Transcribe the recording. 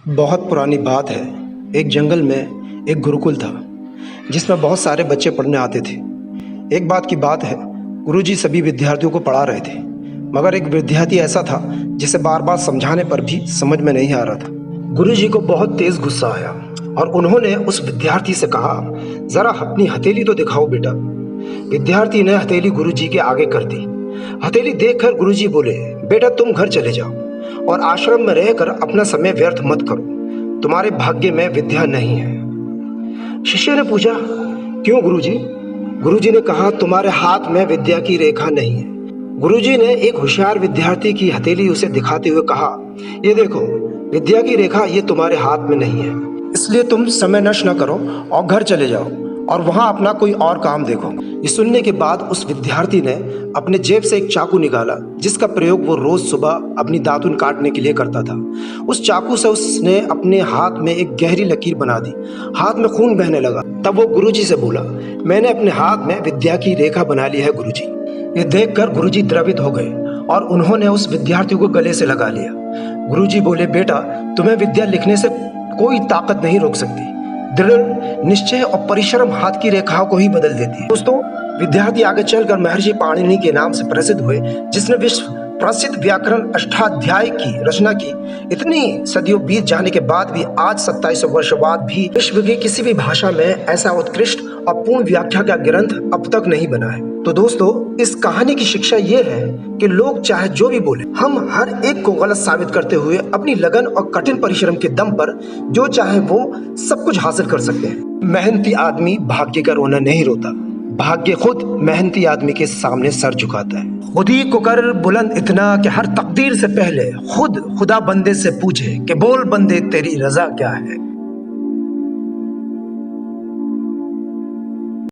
बहुत पुरानी बात है। एक जंगल में एक गुरुकुल था जिसमें बहुत सारे बच्चे पढ़ने आते थे। एक बात की बात है, गुरुजी सभी विद्यार्थियों को पढ़ा रहे थे, मगर एक विद्यार्थी ऐसा था जिसे बार बार समझाने पर भी समझ में नहीं आ रहा था। गुरुजी को बहुत तेज गुस्सा आया और उन्होंने उस विद्यार्थी से कहा, जरा अपनी हथेली तो दिखाओ बेटा। विद्यार्थी ने हथेली गुरुजी के आगे कर दी। हथेली देखकर गुरुजी बोले, बेटा तुम घर चले जाओ और आश्रम में रहकर अपना समय व्यर्थ मत करो, तुम्हारे भाग्य में विद्या नहीं है। शिष्य ने पूछा, क्यों गुरुजी? गुरुजी ने कहा, तुम्हारे हाथ में विद्या की रेखा नहीं है। गुरुजी ने एक होशियार विद्यार्थी की हथेली उसे दिखाते हुए कहा, ये देखो विद्या की रेखा ये तुम्हारे हाथ में नहीं है, इसलिए तुम समय नष्ट न करो और घर चले जाओ और वहां अपना कोई और काम देखो। ये सुनने के बाद उस विद्यार्थी ने अपने जेब से एक चाकू निकाला जिसका प्रयोग वो रोज सुबह अपनी दातुन काटने के लिए करता था। उस चाकू से उसने अपने हाथ में एक गहरी लकीर बना दी। हाथ में खून बहने लगा। तब वो गुरुजी से बोला, मैंने अपने हाथ में विद्या की रेखा बना ली है गुरुजी। ये देखकर गुरुजी द्रवित हो गए और उन्होंने उस विद्यार्थी को गले से लगा लिया। गुरुजी बोले, बेटा तुम्हें विद्या लिखने से कोई ताकत नहीं रोक सकती। दृढ़ निश्चय और परिश्रम हाथ की रेखाओं को ही बदल देती है। दोस्तों, विद्यार्थी आगे चलकर महर्षि पाणिनि के नाम से प्रसिद्ध हुए, जिसने विश्व प्रसिद्ध व्याकरण अष्टाध्यायी की रचना की। इतनी सदियों बीत जाने के बाद भी आज 2700 वर्ष बाद भी विश्व की किसी भी भाषा में ऐसा उत्कृष्ट और पूर्ण व्याख्या का ग्रंथ अब तक नहीं बना है। तो दोस्तों, इस कहानी की शिक्षा ये है कि लोग चाहे जो भी बोले, हम हर एक को गलत साबित करते हुए अपनी लगन और कठिन परिश्रम के दम पर जो चाहे वो सब कुछ हासिल कर सकते हैं। मेहनती आदमी भाग्य का रोना नहीं रोता, भाग्य खुद मेहनती आदमी के सामने सर झुकाता है। खुद ही को कर बुलंद इतना कि हर तकदीर से पहले खुद खुदा बंदे से पूछे कि बोल बंदे तेरी रजा क्या है।